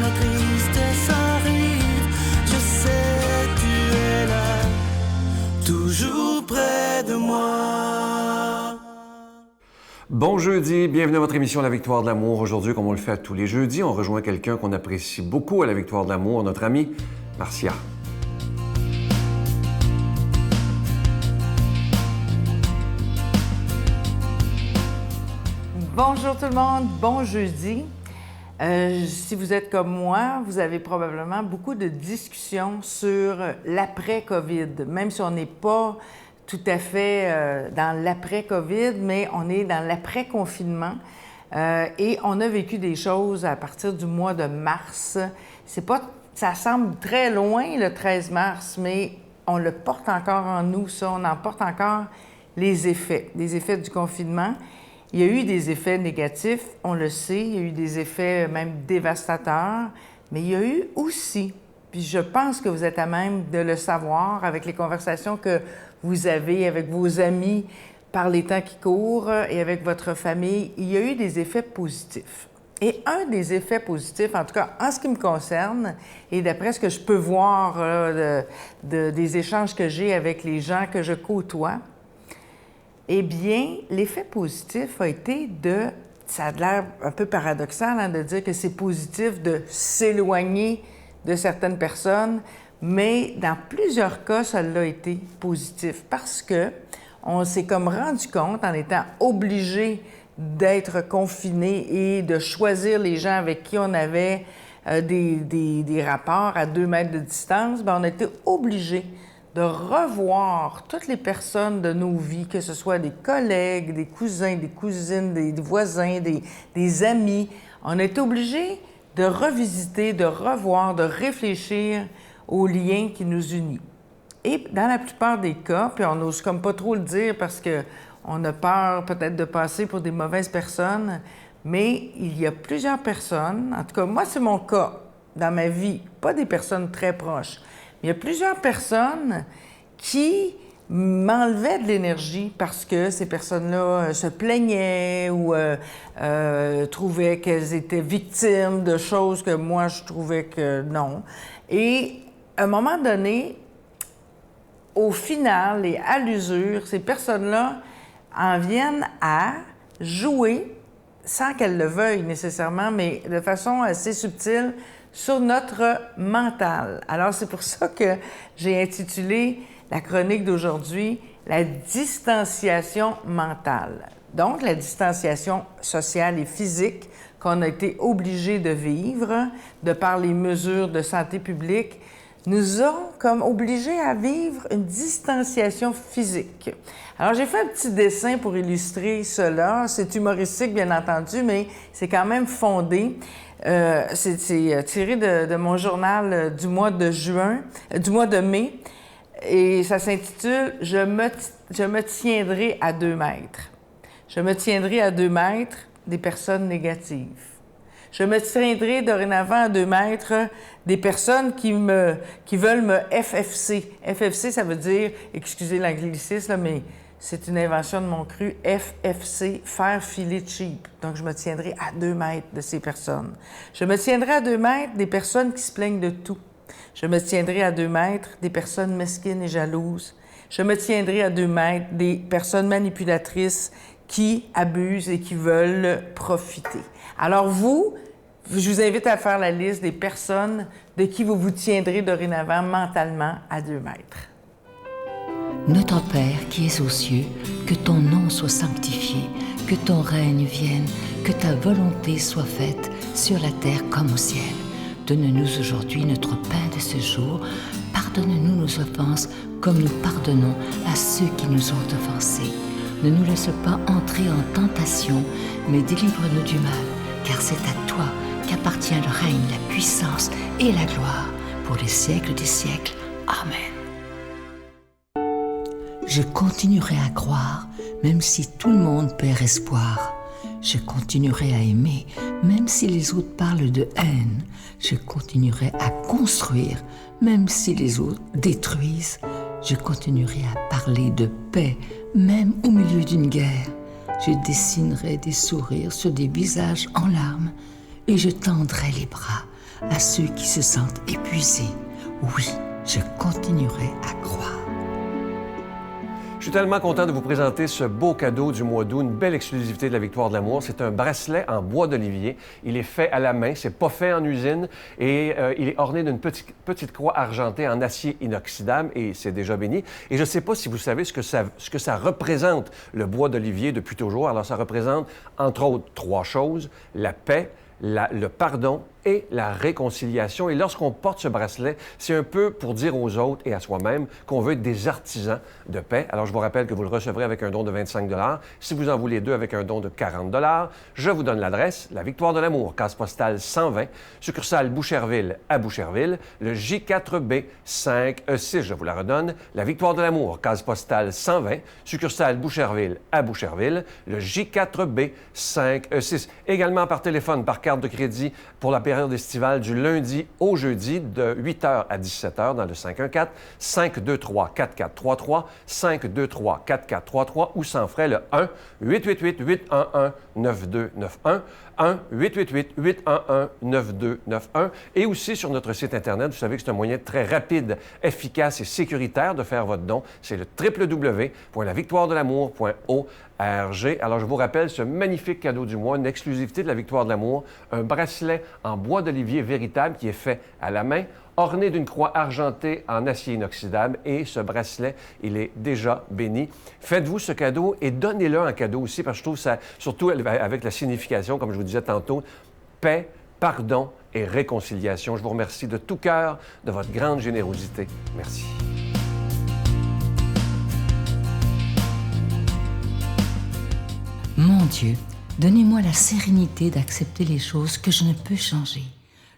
la tristesse arrive, je sais tu es là, toujours près de moi. Bon jeudi, bienvenue à votre émission La Victoire de l'amour. Aujourd'hui, comme on le fait à tous les jeudis, on rejoint quelqu'un qu'on apprécie beaucoup à La Victoire de l'amour, notre ami Marcia. Bonjour tout le monde, bon jeudi. Si vous êtes comme moi, vous avez probablement beaucoup de discussions sur l'après-COVID, même si on n'est pas tout à fait dans l'après-COVID, mais on est dans l'après-confinement et on a vécu des choses à partir du mois de mars. Ça semble très loin le 13 mars, mais on le porte encore en nous, ça, on en porte encore les effets du confinement. Il y a eu des effets négatifs, on le sait, il y a eu des effets même dévastateurs, mais il y a eu aussi, puis je pense que vous êtes à même de le savoir avec les conversations que vous avez avec vos amis par les temps qui courent et avec votre famille, il y a eu des effets positifs. Et un des effets positifs, en tout cas en ce qui me concerne, et d'après ce que je peux voir des échanges que j'ai avec les gens que je côtoie, eh bien, l'effet positif a été ça a l'air un peu paradoxal hein, de dire que c'est positif de s'éloigner de certaines personnes, mais dans plusieurs cas, ça l'a été positif parce que on s'est comme rendu compte en étant obligé d'être confiné et de choisir les gens avec qui on avait des rapports à 2 mètres de distance, bien, on a été obligé de revoir toutes les personnes de nos vies, que ce soit des collègues, des cousins, des cousines, des voisins, des amis. On a été obligé de revisiter, de revoir, de réfléchir aux liens qui nous unissent. Et dans la plupart des cas, puis on n'ose comme pas trop le dire parce qu'on a peur peut-être de passer pour des mauvaises personnes, mais il y a plusieurs personnes, en tout cas moi c'est mon cas dans ma vie, pas des personnes très proches, il y a plusieurs personnes qui m'enlevaient de l'énergie parce que ces personnes-là se plaignaient ou trouvaient qu'elles étaient victimes de choses que moi, je trouvais que non. Et à un moment donné, au final et à l'usure, ces personnes-là en viennent à jouer, sans qu'elles le veuillent nécessairement, mais de façon assez subtile, sur notre mental. Alors, c'est pour ça que j'ai intitulé la chronique d'aujourd'hui « La distanciation mentale ». Donc, la distanciation sociale et physique qu'on a été obligé de vivre de par les mesures de santé publique nous ont comme obligés à vivre une distanciation physique. Alors, j'ai fait un petit dessin pour illustrer cela. C'est humoristique, bien entendu, mais c'est quand même fondé. C'est tiré de mon journal du mois de mai, et ça s'intitule « Je me tiendrai à 2 mètres ». Je me tiendrai à 2 mètres des personnes négatives. Je me tiendrai dorénavant à 2 mètres des personnes qui veulent me FFC. FFC, ça veut dire, excusez l'anglicisme, mais c'est une invention de mon cru, FFC, faire filer cheap. Donc, je me tiendrai à 2 mètres de ces personnes. Je me tiendrai à 2 mètres des personnes qui se plaignent de tout. Je me tiendrai à 2 mètres des personnes mesquines et jalouses. Je me tiendrai à 2 mètres des personnes manipulatrices qui abusent et qui veulent profiter. Alors je vous invite à faire la liste des personnes de qui vous vous tiendrez dorénavant mentalement à 2 mètres. Notre Père qui es aux cieux, que ton nom soit sanctifié, que ton règne vienne, que ta volonté soit faite sur la terre comme au ciel. Donne-nous aujourd'hui notre pain de ce jour. Pardonne-nous nos offenses comme nous pardonnons à ceux qui nous ont offensés. Ne nous laisse pas entrer en tentation, mais délivre-nous du mal, car c'est à toi qu'appartient le règne, la puissance et la gloire pour les siècles des siècles. Amen. Je continuerai à croire, même si tout le monde perd espoir. Je continuerai à aimer, même si les autres parlent de haine. Je continuerai à construire, même si les autres détruisent. Je continuerai à parler de paix, même au milieu d'une guerre. Je dessinerai des sourires sur des visages en larmes et je tendrai les bras à ceux qui se sentent épuisés. Oui, je continuerai à croire. Je suis tellement content de vous présenter ce beau cadeau du mois d'août, une belle exclusivité de la Victoire de l'amour. C'est un bracelet en bois d'olivier. Il est fait à la main, c'est pas fait en usine et il est orné d'une petite croix argentée en acier inoxydable et c'est déjà béni. Et je ne sais pas si vous savez ce que ça représente, le bois d'olivier depuis toujours. Alors ça représente entre autres 3 choses, la paix, le pardon et la réconciliation. Et lorsqu'on porte ce bracelet, c'est un peu pour dire aux autres et à soi-même qu'on veut être des artisans de paix. Alors, je vous rappelle que vous le recevrez avec un don de 25 $. Si vous en voulez 2 avec un don de 40 $, je vous donne l'adresse, la Victoire de l'amour, case postale 120, succursale Boucherville à Boucherville, le J4B 5E6, je vous la redonne, la Victoire de l'amour, case postale 120, succursale Boucherville à Boucherville, le J4B 5E6. Également par téléphone, par carte de crédit pour la période estivale du lundi au jeudi de 8h à 17h dans le 514-523-4433, 523-4433 ou sans frais le 1-888-811-9291, 1-888-811-9291 et aussi sur notre site Internet. Vous savez que c'est un moyen très rapide, efficace et sécuritaire de faire votre don. C'est le www.lavictoiredelamour.org. Alors, je vous rappelle ce magnifique cadeau du mois, une exclusivité de la Victoire de l'amour, un bracelet en bois d'olivier véritable qui est fait à la main, orné d'une croix argentée en acier inoxydable et ce bracelet, il est déjà béni. Faites-vous ce cadeau et donnez-le en cadeau aussi parce que je trouve ça, surtout avec la signification, comme je vous disais tantôt, paix, pardon et réconciliation. Je vous remercie de tout cœur de votre grande générosité. Merci. Mon Dieu, donnez-moi la sérénité d'accepter les choses que je ne peux changer,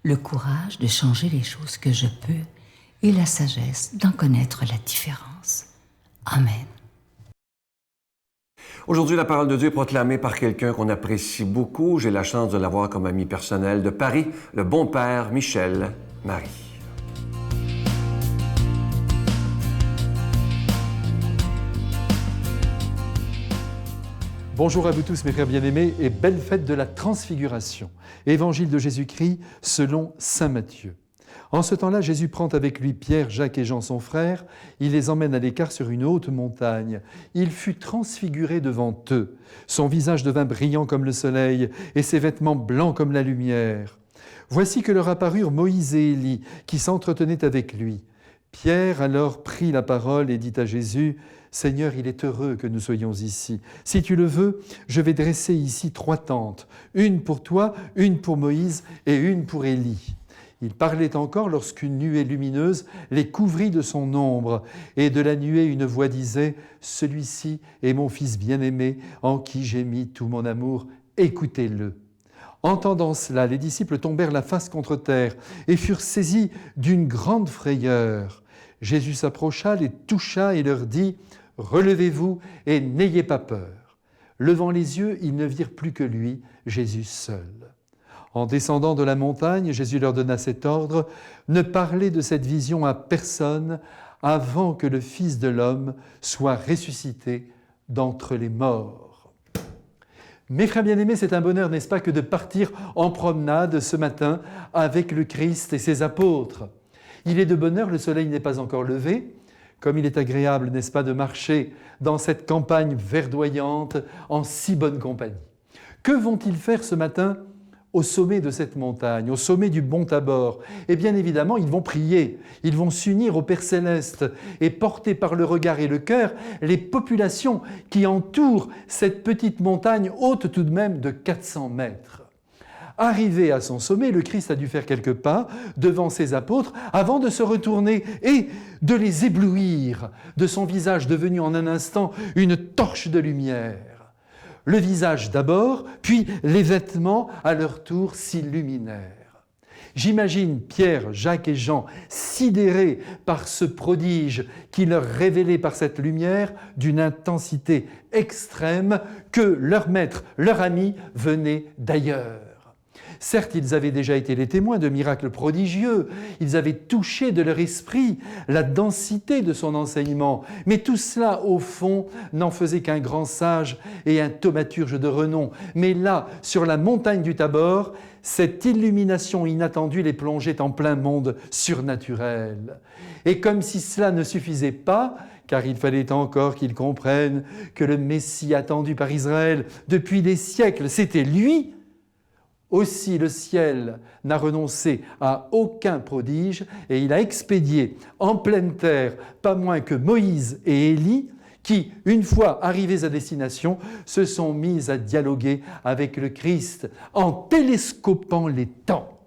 le courage de changer les choses que je peux et la sagesse d'en connaître la différence. Amen. Aujourd'hui, la parole de Dieu est proclamée par quelqu'un qu'on apprécie beaucoup. J'ai la chance de l'avoir comme ami personnel de Paris, le bon père Michel Marie. Bonjour à vous tous mes frères bien-aimés et belle fête de la Transfiguration. Évangile de Jésus-Christ selon saint Matthieu. En ce temps-là, Jésus prend avec lui Pierre, Jacques et Jean son frère. Il les emmène à l'écart sur une haute montagne. Il fut transfiguré devant eux. Son visage devint brillant comme le soleil et ses vêtements blancs comme la lumière. Voici que leur apparurent Moïse et Élie qui s'entretenaient avec lui. Pierre alors prit la parole et dit à Jésus « Seigneur, il est heureux que nous soyons ici. Si tu le veux, je vais dresser ici 3 tentes, une pour toi, une pour Moïse et une pour Élie. » Il parlait encore lorsqu'une nuée lumineuse les couvrit de son ombre, et de la nuée une voix disait « Celui-ci est mon Fils bien-aimé, en qui j'ai mis tout mon amour, écoutez-le. » Entendant cela, les disciples tombèrent la face contre terre et furent saisis d'une grande frayeur. Jésus s'approcha, les toucha et leur dit « Relevez-vous et n'ayez pas peur. » Levant les yeux, ils ne virent plus que lui, Jésus seul. En descendant de la montagne, Jésus leur donna cet ordre « Ne parlez de cette vision à personne avant que le Fils de l'homme soit ressuscité d'entre les morts. » Mes frères bien-aimés, c'est un bonheur, n'est-ce pas, que de partir en promenade ce matin avec le Christ et ses apôtres. Il est de bonne heure, le soleil n'est pas encore levé. Comme il est agréable, n'est-ce pas, de marcher dans cette campagne verdoyante en si bonne compagnie. Que vont-ils faire ce matin au sommet de cette montagne, au sommet du Mont Tabor? Et bien évidemment, ils vont prier, ils vont s'unir au Père Céleste et porter par le regard et le cœur les populations qui entourent cette petite montagne haute tout de même de 400 mètres. Arrivé à son sommet, le Christ a dû faire quelques pas devant ses apôtres avant de se retourner et de les éblouir de son visage devenu en un instant une torche de lumière. Le visage d'abord, puis les vêtements à leur tour s'illuminèrent. J'imagine Pierre, Jacques et Jean sidérés par ce prodige qui leur révélait par cette lumière d'une intensité extrême que leur maître, leur ami venait d'ailleurs. Certes, ils avaient déjà été les témoins de miracles prodigieux, ils avaient touché de leur esprit la densité de son enseignement, mais tout cela, au fond, n'en faisait qu'un grand sage et un thaumaturge de renom. Mais là, sur la montagne du Tabor, cette illumination inattendue les plongeait en plein monde surnaturel. Et comme si cela ne suffisait pas, car il fallait encore qu'ils comprennent que le Messie attendu par Israël depuis des siècles, c'était lui. Aussi le ciel n'a renoncé à aucun prodige et il a expédié en pleine terre pas moins que Moïse et Élie qui, une fois arrivés à destination, se sont mis à dialoguer avec le Christ en télescopant les temps.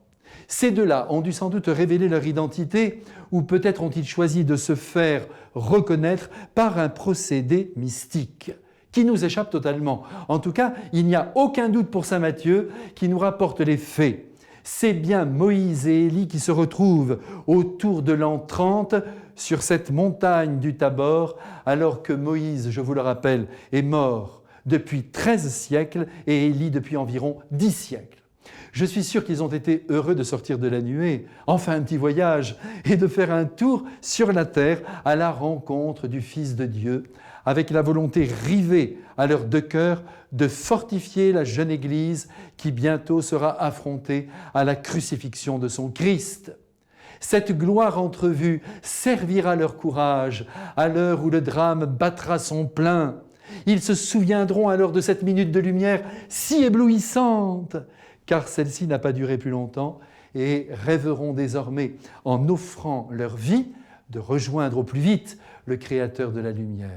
Ces deux-là ont dû sans doute révéler leur identité ou peut-être ont-ils choisi de se faire reconnaître par un procédé mystique qui nous échappe totalement. En tout cas, il n'y a aucun doute pour saint Matthieu qui nous rapporte les faits. C'est bien Moïse et Élie qui se retrouvent autour de l'an 30 sur cette montagne du Tabor, alors que Moïse, je vous le rappelle, est mort depuis 13 siècles et Élie depuis environ 10 siècles. Je suis sûr qu'ils ont été heureux de sortir de la nuée, enfin un petit voyage, et de faire un tour sur la terre à la rencontre du Fils de Dieu, avec la volonté rivée à leurs deux cœurs de fortifier la jeune Église qui bientôt sera affrontée à la crucifixion de son Christ. Cette gloire entrevue servira leur courage à l'heure où le drame battra son plein. Ils se souviendront alors de cette minute de lumière si éblouissante, car celle-ci n'a pas duré plus longtemps, et rêveront désormais, en offrant leur vie, de rejoindre au plus vite le Créateur de la lumière.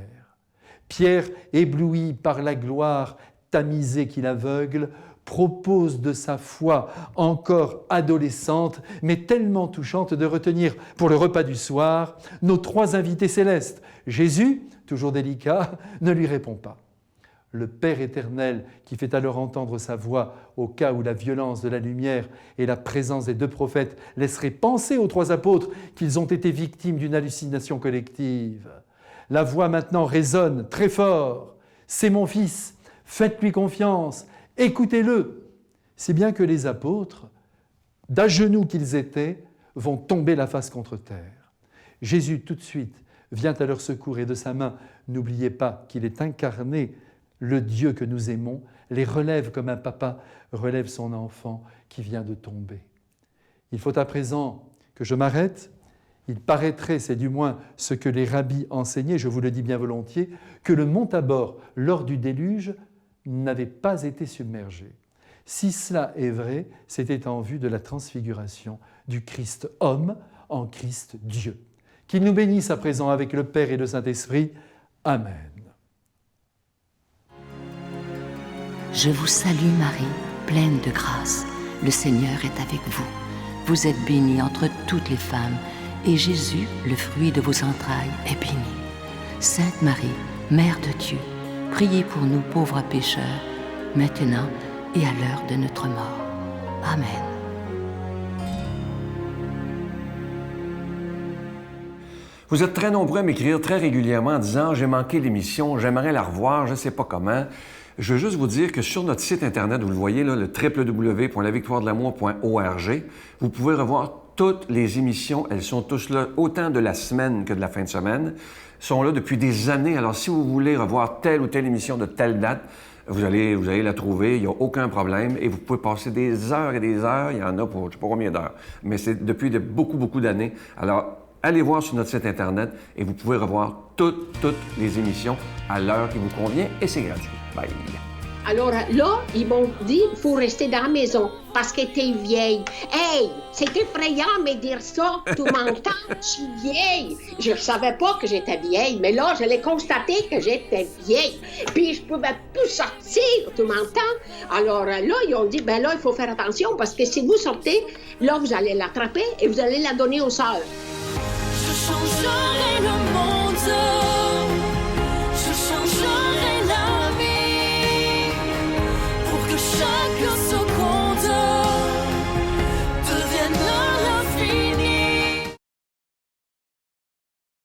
Pierre, ébloui par la gloire tamisée qui l'aveugle, propose de sa foi encore adolescente, mais tellement touchante de retenir pour le repas du soir nos trois invités célestes. Jésus, toujours délicat, ne lui répond pas. Le Père éternel, qui fait alors entendre sa voix au cas où la violence de la lumière et la présence des deux prophètes laisseraient penser aux trois apôtres qu'ils ont été victimes d'une hallucination collective. La voix maintenant résonne très fort. « C'est mon Fils, faites-lui confiance, écoutez-le !» Si bien que les apôtres, d'à genoux qu'ils étaient, vont tomber la face contre terre. Jésus, tout de suite, vient à leur secours et de sa main, n'oubliez pas qu'il est incarné, le Dieu que nous aimons, les relève comme un papa relève son enfant qui vient de tomber. Il faut à présent que je m'arrête. Il paraîtrait, c'est du moins ce que les rabbis enseignaient, je vous le dis bien volontiers, que le mont Tabor, lors du déluge, n'avait pas été submergé. Si cela est vrai, c'était en vue de la transfiguration du Christ homme en Christ Dieu. Qu'il nous bénisse à présent avec le Père et le Saint-Esprit. Amen. Je vous salue Marie, pleine de grâce. Le Seigneur est avec vous. Vous êtes bénie entre toutes les femmes, et Jésus, le fruit de vos entrailles, est béni. Sainte Marie, Mère de Dieu, priez pour nous pauvres pécheurs, maintenant et à l'heure de notre mort. Amen. Vous êtes très nombreux à m'écrire très régulièrement en disant « J'ai manqué l'émission, j'aimerais la revoir, je ne sais pas comment ». Je veux juste vous dire que sur notre site Internet, vous le voyez là, le www.lavictoiredelamour.org, vous pouvez revoir toutes les émissions. Elles sont tous là, autant de la semaine que de la fin de semaine. Sont là depuis des années. Alors, si vous voulez revoir telle ou telle émission de telle date, vous allez la trouver, il n'y a aucun problème. Et vous pouvez passer des heures et des heures. Il y en a pour je ne sais pas combien d'heures. Mais c'est depuis beaucoup d'années. Alors, allez voir sur notre site Internet et vous pouvez revoir toutes les émissions à l'heure qui vous convient et c'est gratuit. Bye! Alors là, ils m'ont dit, il faut rester dans la maison parce que t'es vieille. Hey, c'est effrayant de me dire ça. Tu m'entends? Je suis vieille. Je savais pas que j'étais vieille, mais là, je l'ai constaté que j'étais vieille. Puis je pouvais plus sortir, tu m'entends? Alors là, ils ont dit, ben là, il faut faire attention parce que si vous sortez, là, vous allez l'attraper et vous allez la donner aux sœurs. Je changerai le monde.